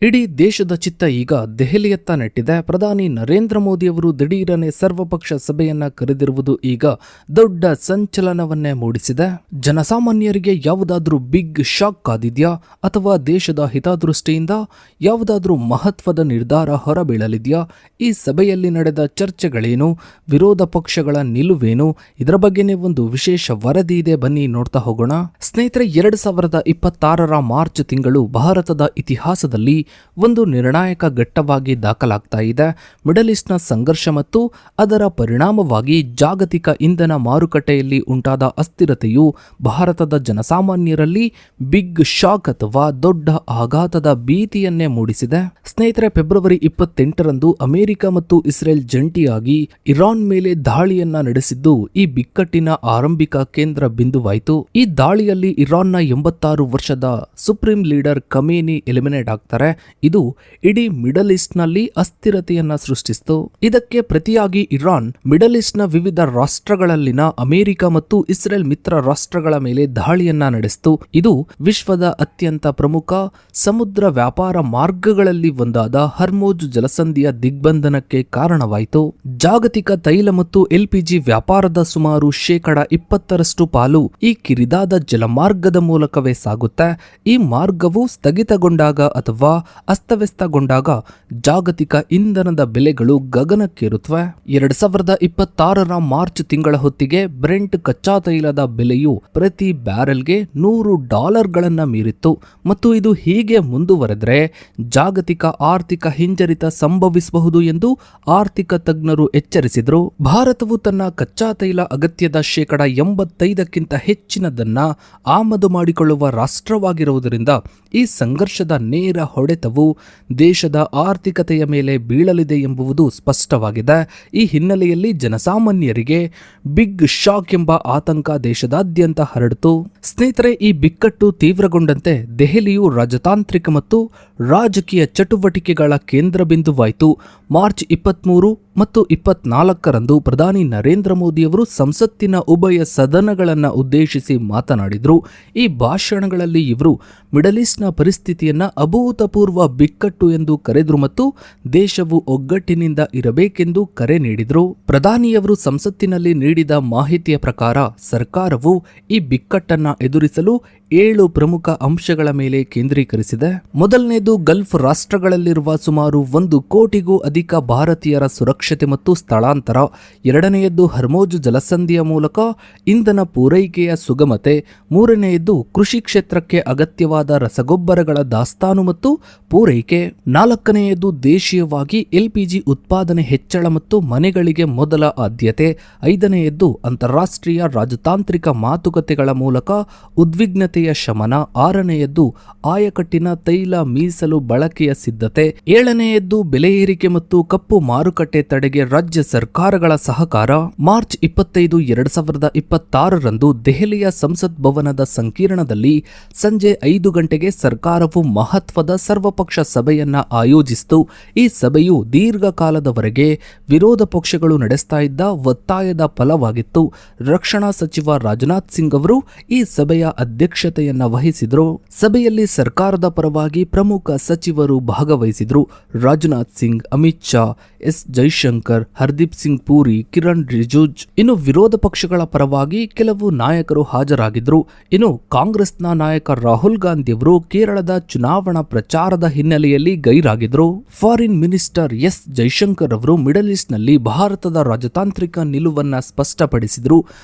ಇಡೀ ದೇಶದ ಚಿತ್ತ ಈಗ ದೆಹಲಿಯತ್ತ ನೆಟ್ಟಿದೆ. ಪ್ರಧಾನಿ ನರೇಂದ್ರ ಮೋದಿಯವರು ದಿಢೀರನೆ ಸರ್ವಪಕ್ಷ ಸಭೆಯನ್ನ ಕರೆದಿರುವುದು ಈಗ ದೊಡ್ಡ ಸಂಚಲನವನ್ನೇ ಮೂಡಿಸಿದೆ. ಜನಸಾಮಾನ್ಯರಿಗೆ ಯಾವುದಾದ್ರೂ ಬಿಗ್ ಶಾಕ್ ಕಾದಿದ್ಯಾ ಅಥವಾ ದೇಶದ ಹಿತದೃಷ್ಟಿಯಿಂದ ಯಾವುದಾದ್ರೂ ಮಹತ್ವದ ನಿರ್ಧಾರ ಹೊರಬೀಳಲಿದೆಯಾ? ಈ ಸಭೆಯಲ್ಲಿ ನಡೆದ ಚರ್ಚೆಗಳೇನು, ವಿರೋಧ ಪಕ್ಷಗಳ ನಿಲುವೇನು, ಇದರ ಬಗ್ಗೆನೇ ಒಂದು ವಿಶೇಷ ವರದಿ ಇದೆ, ಬನ್ನಿ ನೋಡ್ತಾ ಹೋಗೋಣ. ಸ್ನೇಹಿತರೆ, 2026 ಮಾರ್ಚ್ ತಿಂಗಳು ಭಾರತದ ಇತಿಹಾಸದಲ್ಲಿ ಒಂದು ನಿರ್ಣಾಯಕ ಘಟ್ಟವಾಗಿ ದಾಖಲಾಗ್ತಾ ಇದೆ. ಮಿಡಲ್ ಈಸ್ಟ್ನ ಸಂಘರ್ಷ ಮತ್ತು ಅದರ ಪರಿಣಾಮವಾಗಿ ಜಾಗತಿಕ ಇಂಧನ ಮಾರುಕಟ್ಟೆಯಲ್ಲಿ ಉಂಟಾದ ಅಸ್ಥಿರತೆಯು ಭಾರತದ ಜನಸಾಮಾನ್ಯರಲ್ಲಿ ಬಿಗ್ ಶಾಕ್ ಅಥವಾ ದೊಡ್ಡ ಆಘಾತದ ಭೀತಿಯನ್ನೇ ಮೂಡಿಸಿದೆ. ಸ್ನೇಹಿತರೆ, ಫೆಬ್ರವರಿ 28ರಂದು ಅಮೆರಿಕ ಮತ್ತು ಇಸ್ರೇಲ್ ಜಂಟಿಯಾಗಿ ಇರಾನ್ ಮೇಲೆ ದಾಳಿಯನ್ನ ನಡೆಸಿದ್ದು ಈ ಬಿಕ್ಕಟ್ಟಿನ ಆರಂಭಿಕ ಕೇಂದ್ರ ಬಿಂದುವಾಯಿತು. ಈ ದಾಳಿಯಲ್ಲಿ ಇರಾನ್ನ 86 ವರ್ಷದ ಸುಪ್ರೀಂ ಲೀಡರ್ ಖಮೇನಿ ಎಲಿಮಿನೇಟ್ ಆಗ್ತಾರೆ. ಇದು ಇಡೀ ಮಿಡಲ್ ಈಸ್ಟ್ ನಲ್ಲಿ ಅಸ್ಥಿರತೆಯನ್ನ ಸೃಷ್ಟಿಸಿತು. ಇದಕ್ಕೆ ಪ್ರತಿಯಾಗಿ ಇರಾನ್ ಮಿಡಲ್ ಈಸ್ಟ್ ನ ವಿವಿಧ ರಾಷ್ಟ್ರಗಳಲ್ಲಿನ ಅಮೆರಿಕ ಮತ್ತು ಇಸ್ರೇಲ್ ಮಿತ್ರ ರಾಷ್ಟ್ರಗಳ ಮೇಲೆ ದಾಳಿಯನ್ನ ನಡೆಸಿತು. ಇದು ವಿಶ್ವದ ಅತ್ಯಂತ ಪ್ರಮುಖ ಸಮುದ್ರ ವ್ಯಾಪಾರ ಮಾರ್ಗಗಳಲ್ಲಿ ಒಂದಾದ ಹರ್ಮೋಜ್ ಜಲಸಂಧಿಯ ದಿಗ್ಬಂಧನಕ್ಕೆ ಕಾರಣವಾಯಿತು. ಜಾಗತಿಕ ತೈಲ ಮತ್ತು ಎಲ್ಪಿಜಿ ವ್ಯಾಪಾರದ ಸುಮಾರು 20% ಪಾಲು ಈ ಕಿರಿದಾದ ಜಲಮಾರ್ಗದ ಮೂಲಕವೇ ಸಾಗುತ್ತೆ. ಈ ಮಾರ್ಗವು ಸ್ಥಗಿತಗೊಂಡಾಗ ಅಥವಾ ಅಸ್ತವ್ಯಸ್ತಗೊಂಡಾಗ ಜಾಗತಿಕ ಇಂಧನದ ಬೆಲೆಗಳು ಗಗನಕ್ಕೇರುತ್ತವೆ. 2026 ಮಾರ್ಚ್ ತಿಂಗಳ ಹೊತ್ತಿಗೆ ಬ್ರೆಂಟ್ ಕಚ್ಚಾ ತೈಲದ ಬೆಲೆಯು ಪ್ರತಿ ಬ್ಯಾರೆಲ್ಗೆ $100 ಮೀರಿತ್ತು ಮತ್ತು ಇದು ಹೀಗೆ ಮುಂದುವರೆದರೆ ಜಾಗತಿಕ ಆರ್ಥಿಕ ಹಿಂಜರಿತ ಸಂಭವಿಸಬಹುದು ಎಂದು ಆರ್ಥಿಕ ತಜ್ಞರು ಎಚ್ಚರಿಸಿದರು. ಭಾರತವು ತನ್ನ ಕಚ್ಚಾ ತೈಲ ಅಗತ್ಯದ 85% ಹೆಚ್ಚಿನದನ್ನ ಆಮದು ಮಾಡಿಕೊಳ್ಳುವ ರಾಷ್ಟ್ರವಾಗಿರುವುದರಿಂದ ಈ ಸಂಘರ್ಷದ ನೇರ ಹೊಡೆತವು ದೇಶದ ಆರ್ಥಿಕತೆಯ ಮೇಲೆ ಬೀಳಲಿದೆ ಎಂಬುದು ಸ್ಪಷ್ಟವಾಗಿದೆ. ಈ ಹಿನ್ನೆಲೆಯಲ್ಲಿ ಜನಸಾಮಾನ್ಯರಿಗೆ ಬಿಗ್ ಶಾಕ್ ಎಂಬ ಆತಂಕ ದೇಶದಾದ್ಯಂತ ಹರಡಿತು. ಸ್ನೇಹಿತರೆ, ಈ ಬಿಕ್ಕಟ್ಟು ತೀವ್ರಗೊಂಡಂತೆ ದೆಹಲಿಯು ರಾಜತಾಂತ್ರಿಕ ಮತ್ತು ರಾಜಕೀಯ ಚಟುವಟಿಕೆಗಳ ಕೇಂದ್ರ ಬಿಂದುವಾಯಿತು. ಮಾರ್ಚ್ 23 ಮತ್ತು 24ರಂದು ಪ್ರಧಾನಿ ನರೇಂದ್ರ ಮೋದಿಯವರು ಸಂಸತ್ತಿನ ಉಭಯ ಸದನಗಳನ್ನು ಉದ್ದೇಶಿಸಿ ಮಾತನಾಡಿದರು. ಈ ಭಾಷಣಗಳಲ್ಲಿ ಇವರು ಮಿಡಲ್ ಈಸ್ಟ್ನ ಪರಿಸ್ಥಿತಿಯನ್ನ ಅಭೂತಪೂರ್ವ ಬಿಕ್ಕಟ್ಟು ಎಂದು ಕರೆದರು ಮತ್ತು ದೇಶವು ಒಗ್ಗಟ್ಟಿನಿಂದ ಇರಬೇಕೆಂದು ಕರೆ ನೀಡಿದರು. ಪ್ರಧಾನಿಯವರು ಸಂಸತ್ತಿನಲ್ಲಿ ನೀಡಿದ ಮಾಹಿತಿಯ ಪ್ರಕಾರ ಸರ್ಕಾರವು ಈ ಬಿಕ್ಕಟ್ಟನ್ನ ಎದುರಿಸಲು 7 ಪ್ರಮುಖ ಅಂಶಗಳ ಮೇಲೆ ಕೇಂದ್ರೀಕರಿಸಿದೆ. ಮೊದಲನೇದು ಗಲ್ಫ್ ರಾಷ್ಟ್ರಗಳಲ್ಲಿರುವ ಸುಮಾರು 1 ಕೋಟಿಗೂ ಅಧಿಕ ಭಾರತೀಯರ ಸುರಕ್ಷತೆ ಮತ್ತು ಸ್ಥಳಾಂತರ. ಎರಡನೆಯದ್ದು ಹರ್ಮೋಜ್ ಜಲಸಂಧಿಯ ಮೂಲಕ ಇಂಧನ ಪೂರೈಕೆಯ ಸುಗಮತೆ. ಮೂರನೆಯದ್ದು ಕೃಷಿ ಕ್ಷೇತ್ರಕ್ಕೆ ಅಗತ್ಯವಾದ ರಸಗೊಬ್ಬರಗಳ ದಾಸ್ತಾನು ಮತ್ತು ಪೂರೈಕೆ. ನಾಲ್ಕನೆಯದು ದೇಶೀಯವಾಗಿ ಎಲ್ಪಿಜಿ ಉತ್ಪಾದನೆ ಹೆಚ್ಚಳ ಮತ್ತು ಮನೆಗಳಿಗೆ ಮೊದಲ ಆದ್ಯತೆ. ಐದನೆಯದ್ದು ಅಂತಾರಾಷ್ಟ್ರೀಯ ರಾಜತಾಂತ್ರಿಕ ಮಾತುಕತೆಗಳ ಮೂಲಕ ಉದ್ವಿಗ್ನತೆಯ ಶಮನ. ಆರನೆಯದ್ದು ಆಯಕಟ್ಟಿನ ತೈಲ ಮೀಸಲು ಬಳಕೆಯ ಸಿದ್ಧತೆ. ಏಳನೆಯದ್ದು ಬೆಲೆ ಏರಿಕೆ ಮತ್ತು ಕಪ್ಪು ಮಾರುಕಟ್ಟೆ ತಡೆಗೆ ರಾಜ್ಯ ಸರ್ಕಾರಗಳ ಸಹಕಾರ. ಮಾರ್ಚ್ 25, 2026ರಂದು ದೆಹಲಿಯ ಸಂಸತ್ ಭವನದ ಸಂಕೀರ್ಣದಲ್ಲಿ ಸಂಜೆ 5 ಗಂಟೆಗೆ ಸರ್ಕಾರವು ಮಹತ್ವದ ಸರ್ವಪಕ್ಷ ಸಭೆಯನ್ನ ಆಯೋಜಿಸಿತು. ಈ ಸಭೆಯು ದೀರ್ಘಕಾಲದವರೆಗೆ ವಿರೋಧ ಪಕ್ಷಗಳು ನಡೆಸ್ತಾ ಇದ್ದ ಒತ್ತಾಯದ ಫಲವಾಗಿತ್ತು. ರಕ್ಷಣಾ ಸಚಿವ ರಾಜನಾಥ್ ಸಿಂಗ್ ಅವರು ಈ ಸಭೆಯ ಅಧ್ಯಕ್ಷತೆಯನ್ನ ವಹಿಸಿದರು. ಸಭೆಯಲ್ಲಿ ಸರ್ಕಾರದ ಪರವಾಗಿ ಪ್ರಮುಖ ಸಚಿವರು ಭಾಗವಹಿಸಿದರು. ರಾಜನಾಥ್ ಸಿಂಗ್, ಅಮಿತ್ ಶಾ, ಎಸ್ ಜೈಶಂಕರ್, ಹರ್ದೀಪ್ ಸಿಂಗ್ ಪೂರಿ, ಕಿರಣ್ ರಿಜಿಜು. ಇನ್ನು ವಿರೋಧ ಪಕ್ಷಗಳ ಪರವಾಗಿ ಕೆಲವು ನಾಯಕರು ಹಾಜರಾಗಿದ್ದರು. ಇನ್ನು ಕಾಂಗ್ರೆಸ್ನ ನಾಯಕ ರಾಹುಲ್ ಗಾಂಧಿಯವರು ಕೇರಳದ ಚುನಾವಣಾ ಪ್ರಚಾರದ ಹಿನ್ನೆಲೆಯಲ್ಲಿ ಗೈರಾಗಿದ್ದರು. ಫಾರಿನ್ ಮಿನಿಸ್ಟರ್ ಎಸ್ ಜೈಶಂಕರ್ ಅವರು ಮಿಡಲ್ ಈಸ್ಟ್ ನಲ್ಲಿ ಭಾರತದ ರಾಜತಾಂತ್ರಿಕ ನಿಲುವನ್ನ ಸ್ಪಷ್ಟಪಡಿಸಿದರು.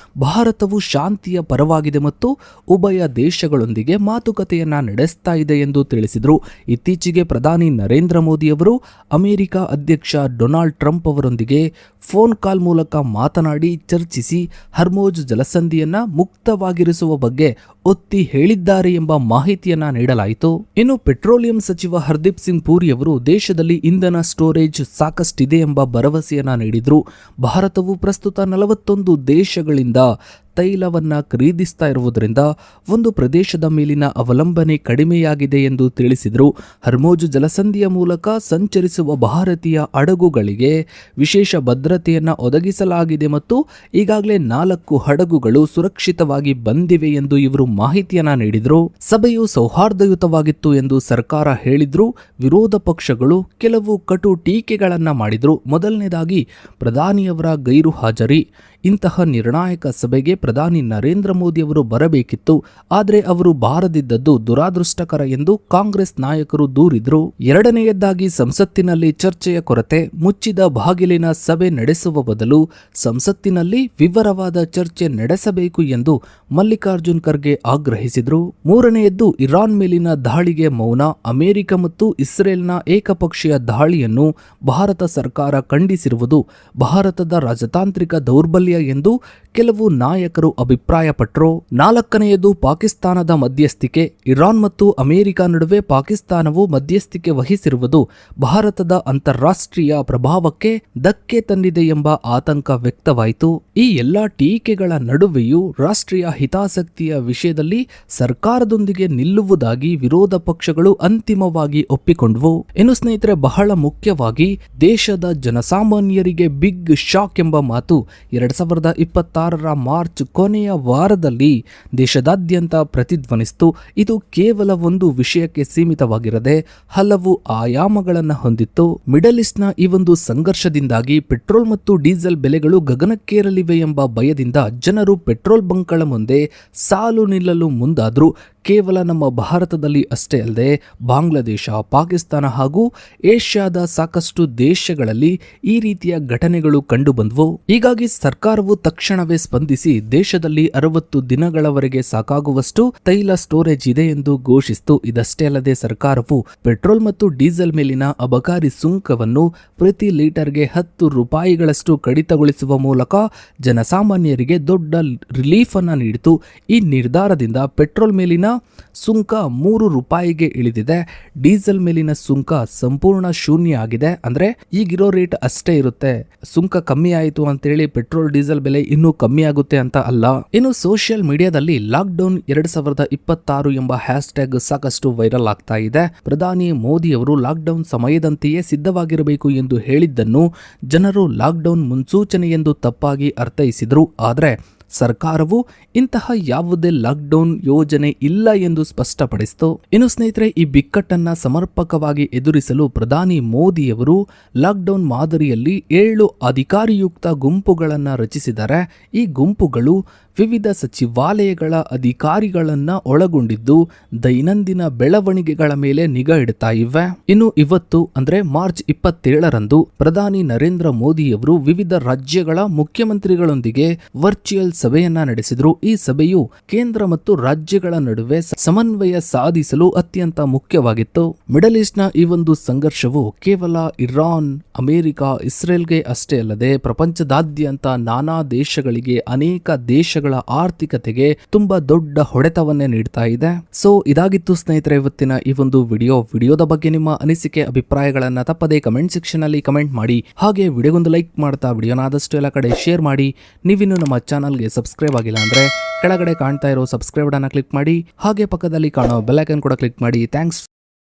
ಭಾರತವು ಶಾಂತಿಯ ಪರವಾಗಿದೆ ಮತ್ತು ಉಭಯ ದೇಶಗಳೊಂದಿಗೆ ಮಾತುಕತೆಯನ್ನ ನಡೆಸ್ತಾ ಇದೆ ಎಂದು ತಿಳಿಸಿದರು. ಇತ್ತೀಚೆಗೆ ಪ್ರಧಾನಿ ನರೇಂದ್ರ ಮೋದಿಯವರು ಅಮೆರಿಕ ಅಧ್ಯಕ್ಷ ಡೊನಾಲ್ಡ್ ಟ್ರಂಪ್ ಅವರೊಂದಿಗೆ ಫೋನ್ ಕಾಲ್ ಮೂಲಕ ಮಾತನಾಡಿ ಚರ್ಚಿಸಿ ಹರ್ಮೋಜ್ ಜಲಸಂಧಿಯನ್ನ ಮುಕ್ತವಾಗಿರಿಸುವ ಬಗ್ಗೆ ಒತ್ತಿ ಹೇಳಿದ್ದಾರೆ ಎಂಬ ಮಾಹಿತಿಯನ್ನ ನೀಡಲಾಯಿತು. ಇನ್ನು ಪೆಟ್ರೋಲಿಯಂ ಸಚಿವ ಹರ್ದೀಪ್ ಸಿಂಗ್ ಪೂರಿ ಅವರು ದೇಶದಲ್ಲಿ ಇಂಧನ ಸ್ಟೋರೇಜ್ ಸಾಕಷ್ಟಿದೆ ಎಂಬ ಭರವಸೆಯನ್ನ ನೀಡಿದರು. ಭಾರತವು ಪ್ರಸ್ತುತ 41 ದೇಶಗಳಿಂದ ತೈಲವನ್ನ ಖರೀದಿಸ್ತಾ ಇರುವುದರಿಂದ ಒಂದು ಪ್ರದೇಶದ ಮೇಲಿನ ಅವಲಂಬನೆ ಕಡಿಮೆಯಾಗಿದೆ ಎಂದು ತಿಳಿಸಿದರು. ಹರ್ಮೋಜ್ ಜಲಸಂಧಿಯ ಮೂಲಕ ಸಂಚರಿಸುವ ಭಾರತೀಯ ಹಡಗುಗಳಿಗೆ ವಿಶೇಷ ಭದ್ರತೆಯನ್ನು ಒದಗಿಸಲಾಗಿದೆ ಮತ್ತು ಈಗಾಗಲೇ 4 ಹಡಗುಗಳು ಸುರಕ್ಷಿತವಾಗಿ ಬಂದಿವೆ ಎಂದು ಇವರು ಮಾಹಿತಿಯನ್ನ ನೀಡಿದರು. ಸಭೆಯು ಸೌಹಾರ್ದಯುತವಾಗಿತ್ತು ಎಂದು ಸರ್ಕಾರ ಹೇಳಿದ್ರು. ವಿರೋಧ ಪಕ್ಷಗಳು ಕೆಲವು ಕಟು ಟೀಕೆಗಳನ್ನ ಮಾಡಿದ್ರು. ಮೊದಲನೇದಾಗಿ ಪ್ರಧಾನಿಯವರ ಗೈರು ಹಾಜರಿ. ಇಂತಹ ನಿರ್ಣಾಯಕ ಸಭೆಗೆ ಪ್ರಧಾನಿ ನರೇಂದ್ರ ಮೋದಿ ಅವರು ಬರಬೇಕಿತ್ತು, ಆದರೆ ಅವರು ಬಾರದಿದ್ದದ್ದು ದುರಾದೃಷ್ಟಕರ ಎಂದು ಕಾಂಗ್ರೆಸ್ ನಾಯಕರು ದೂರಿದ್ರು. ಎರಡನೆಯದಾಗಿ ಸಂಸತ್ತಿನಲ್ಲಿ ಚರ್ಚೆಯ ಕೊರತೆ. ಮುಚ್ಚಿದ ಬಾಗಿಲಿನ ಸಭೆ ನಡೆಸುವ ಬದಲು ಸಂಸತ್ತಿನಲ್ಲಿ ವಿವರವಾದ ಚರ್ಚೆ ನಡೆಸಬೇಕು ಎಂದು ಮಲ್ಲಿಕಾರ್ಜುನ್ ಖರ್ಗೆ ಆಗ್ರಹಿಸಿದ್ರು. ಮೂರನೆಯದ್ದು ಇರಾನ್ ಮೇಲಿನ ದಾಳಿಗೆ ಮೌನ. ಅಮೆರಿಕ ಮತ್ತು ಇಸ್ರೇಲ್ನ ಏಕಪಕ್ಷೀಯ ದಾಳಿಯನ್ನು ಭಾರತ ಸರ್ಕಾರ ಖಂಡಿಸಿರುವುದು ಭಾರತದ ರಾಜತಾಂತ್ರಿಕ ದೌರ್ಬಲ್ಯ ಎಂದು ಕೆಲವು ನಾಯಕರು ಅಭಿಪ್ರಾಯಪಟ್ಟರು. ನಾಲ್ಕನೆಯದು ಪಾಕಿಸ್ತಾನದ ಮಧ್ಯಸ್ಥಿಕೆ. ಇರಾನ್ ಮತ್ತು ಅಮೆರಿಕ ನಡುವೆ ಪಾಕಿಸ್ತಾನವು ಮಧ್ಯಸ್ಥಿಕೆ ವಹಿಸಿರುವುದು ಭಾರತದ ಅಂತಾರಾಷ್ಟ್ರೀಯ ಪ್ರಭಾವಕ್ಕೆ ಧಕ್ಕೆ ತಂದಿದೆ ಎಂಬ ಆತಂಕ ವ್ಯಕ್ತವಾಯಿತು. ಈ ಎಲ್ಲಾ ಟೀಕೆಗಳ ನಡುವೆಯೂ ರಾಷ್ಟ್ರೀಯ ಹಿತಾಸಕ್ತಿಯ ವಿಷಯದಲ್ಲಿ ಸರ್ಕಾರದೊಂದಿಗೆ ನಿಲ್ಲುವುದಾಗಿ ವಿರೋಧ ಪಕ್ಷಗಳು ಅಂತಿಮವಾಗಿ ಒಪ್ಪಿಕೊಂಡವು. ಇನ್ನು ಸ್ನೇಹಿತರೆ, ಬಹಳ ಮುಖ್ಯವಾಗಿ ದೇಶದ ಜನಸಾಮಾನ್ಯರಿಗೆ ಬಿಗ್ ಶಾಕ್ ಎಂಬ ಮಾತು 2026ರ ಮಾರ್ಚ್ ಕೊನೆಯ ವಾರದಲ್ಲಿ ದೇಶದಾದ್ಯಂತ ಪ್ರತಿಧ್ವನಿಸಿತು. ಇದು ಕೇವಲ ಒಂದು ವಿಷಯಕ್ಕೆ ಸೀಮಿತವಾಗಿರದೆ ಹಲವು ಆಯಾಮಗಳನ್ನು ಹೊಂದಿತ್ತು. ಮಿಡಲ್ ಈಸ್ಟ್ನ ಈ ಒಂದು ಸಂಘರ್ಷದಿಂದಾಗಿ ಪೆಟ್ರೋಲ್ ಮತ್ತು ಡೀಸೆಲ್ ಬೆಲೆಗಳು ಗಗನಕ್ಕೇರಲಿವೆ ಎಂಬ ಭಯದಿಂದ ಜನರು ಪೆಟ್ರೋಲ್ ಬಂಕ್ಗಳ ಮುಂದೆ ಸಾಲು ನಿಲ್ಲಲು ಮುಂದಾದ್ರು. ಕೇವಲ ನಮ್ಮ ಭಾರತದಲ್ಲಿ ಅಷ್ಟೇ ಅಲ್ಲದೆ ಬಾಂಗ್ಲಾದೇಶ, ಪಾಕಿಸ್ತಾನ ಹಾಗೂ ಏಷ್ಯಾದ ಸಾಕಷ್ಟು ದೇಶಗಳಲ್ಲಿ ಈ ರೀತಿಯ ಘಟನೆಗಳು ಕಂಡುಬಂದವು. ಹೀಗಾಗಿ ಸರ್ಕಾರವು ತಕ್ಷಣವೇ ಸ್ಪಂದಿಸಿ ದೇಶದಲ್ಲಿ 60 ದಿನಗಳವರೆಗೆ ಸಾಕಾಗುವಷ್ಟು ತೈಲ ಸ್ಟೋರೇಜ್ ಇದೆ ಎಂದು ಘೋಷಿಸಿತು. ಇದಷ್ಟೇ ಅಲ್ಲದೆ ಸರ್ಕಾರವು ಪೆಟ್ರೋಲ್ ಮತ್ತು ಡೀಸೆಲ್ ಮೇಲಿನ ಅಬಕಾರಿ ಸುಂಕವನ್ನು ಪ್ರತಿ ಲೀಟರ್ಗೆ 10 ರೂಪಾಯಿಗಳಷ್ಟು ಕಡಿತಗೊಳಿಸುವ ಮೂಲಕ ಜನಸಾಮಾನ್ಯರಿಗೆ ದೊಡ್ಡ ರಿಲೀಫ್ ಅನ್ನು ನೀಡಿತು. ಈ ನಿರ್ಧಾರದಿಂದ ಪೆಟ್ರೋಲ್ ಮೇಲಿನ ಸುಂಕ 3 ರೂಪಾಯಿಗೆ ಇಳಿದಿದೆ. ಡೀಸೆಲ್ ಮೇಲಿನ ಸುಂಕ ಸಂಪೂರ್ಣ ಶೂನ್ಯ ಆಗಿದೆ. ಅಂದ್ರೆ ಈಗಿರೋ ರೇಟ್ ಅಷ್ಟೇ ಇರುತ್ತೆ. ಸುಂಕ ಕಮ್ಮಿ ಆಯಿತು ಅಂತೇಳಿ ಪೆಟ್ರೋಲ್ ಡೀಸೆಲ್ ಬೆಲೆ ಇನ್ನೂ ಕಮ್ಮಿ ಆಗುತ್ತೆ ಅಂತ ಅಲ್ಲ. ಇನ್ನು ಸೋಷಿಯಲ್ ಮೀಡಿಯಾದಲ್ಲಿ ಲಾಕ್ಡೌನ್ 2026 ಎಂಬ ಹ್ಯಾಶ್ಟ್ಯಾಗ್ ಸಾಕಷ್ಟು ವೈರಲ್ ಆಗ್ತಾ ಇದೆ. ಪ್ರಧಾನಿ ಮೋದಿ ಅವರು ಲಾಕ್ಡೌನ್ ಸಮಯದಂತೆಯೇ ಸಿದ್ಧವಾಗಿರಬೇಕು ಎಂದು ಹೇಳಿದ್ದನ್ನು ಜನರು ಲಾಕ್ಡೌನ್ ಮುನ್ಸೂಚನೆ ಎಂದು ತಪ್ಪಾಗಿ ಅರ್ಥೈಸಿದ್ರು. ಆದರೆ ಸರ್ಕಾರವು ಇಂತಹ ಯಾವುದೇ ಲಾಕ್ಡೌನ್ ಯೋಜನೆ ಇಲ್ಲ ಎಂದು ಸ್ಪಷ್ಟಪಡಿಸಿತು. ಇನ್ನು ಸ್ನೇಹಿತರೆ, ಈ ಬಿಕ್ಕಟ್ಟನ್ನ ಸಮರ್ಪಕವಾಗಿ ಎದುರಿಸಲು ಪ್ರಧಾನಿ ಮೋದಿಯವರು ಲಾಕ್ಡೌನ್ ಮಾದರಿಯಲ್ಲಿ 7 ಅಧಿಕಾರಿಯುಕ್ತ ಗುಂಪುಗಳನ್ನು ರಚಿಸಿದ್ದಾರೆ. ಈ ಗುಂಪುಗಳು ವಿವಿಧ ಸಚಿವಾಲಯಗಳ ಅಧಿಕಾರಿಗಳನ್ನ ಒಳಗೊಂಡಿದ್ದು ದೈನಂದಿನ ಬೆಳವಣಿಗೆಗಳ ಮೇಲೆ ನಿಗಾ ಇಡ್ತಾ ಇವೆ. ಇನ್ನು ಇವತ್ತು ಅಂದ್ರೆ ಮಾರ್ಚ್ 27ರಂದು ಪ್ರಧಾನಿ ನರೇಂದ್ರ ಮೋದಿಯವರು ವಿವಿಧ ರಾಜ್ಯಗಳ ಮುಖ್ಯಮಂತ್ರಿಗಳೊಂದಿಗೆ ವರ್ಚುವಲ್ ಸಭೆಯನ್ನ ನಡೆಸಿದ್ರು. ಈ ಸಭೆಯು ಕೇಂದ್ರ ಮತ್ತು ರಾಜ್ಯಗಳ ನಡುವೆ ಸಮನ್ವಯ ಸಾಧಿಸಲು ಅತ್ಯಂತ ಮುಖ್ಯವಾಗಿತ್ತು. ಮಿಡಲ್ ಈಸ್ಟ್ನ ಈ ಒಂದು ಸಂಘರ್ಷವು ಕೇವಲ ಇರಾನ್, ಅಮೆರಿಕ, ಇಸ್ರೇಲ್ಗೆ ಅಷ್ಟೇ ಅಲ್ಲದೆ ಪ್ರಪಂಚದಾದ್ಯಂತ ನಾನಾ ದೇಶಗಳಿಗೆ, ಅನೇಕ ದೇಶಗಳ ಆರ್ಥಿಕತೆಗೆ ತುಂಬಾ ದೊಡ್ಡ ಹೊಡೆತವನ್ನೇ ನೀಡ್ತಾ ಇದೆ. ಸೊ ಇದಾಗಿತ್ತು ಸ್ನೇಹಿತರೆ ಇವತ್ತಿನ ಈ ಒಂದು ವಿಡಿಯೋದ ಬಗ್ಗೆ ನಿಮ್ಮ ಅನಿಸಿಕೆ ಅಭಿಪ್ರಾಯಗಳನ್ನ ತಪ್ಪದೆ ಕಮೆಂಟ್ ಸೆಕ್ಷನ್ ಅಲ್ಲಿ ಕಮೆಂಟ್ ಮಾಡಿ. ಹಾಗೆ ವಿಡಿಯೋಗೊಂದು ಲೈಕ್ ಮಾಡ್ತಾ ವಿಡಿಯೋನ ಆದಷ್ಟು ಎಲ್ಲ ಕಡೆ ಶೇರ್ ಮಾಡಿ. ನೀವಿನ್ನು ನಮ್ಮ ಚಾನಲ್ಗೆ ಸಬ್ಸ್ಕ್ರೈಬ್ ಆಗಿಲ್ಲ ಅಂದ್ರೆ ಕೆಳಗಡೆ ಕಾಣ್ತಾ ಇರೋ ಸಬ್ಸ್ಕ್ರೈಬ್ ಅನ್ನ ಕ್ಲಿಕ್ ಮಾಡಿ. ಹಾಗೆ ಪಕ್ಕದಲ್ಲಿ ಕಾಣೋ ಬೆಲ್ ಐಕಾನ್ ಕೂಡ ಕ್ಲಿಕ್ ಮಾಡಿ. ಥ್ಯಾಂಕ್ಸ್.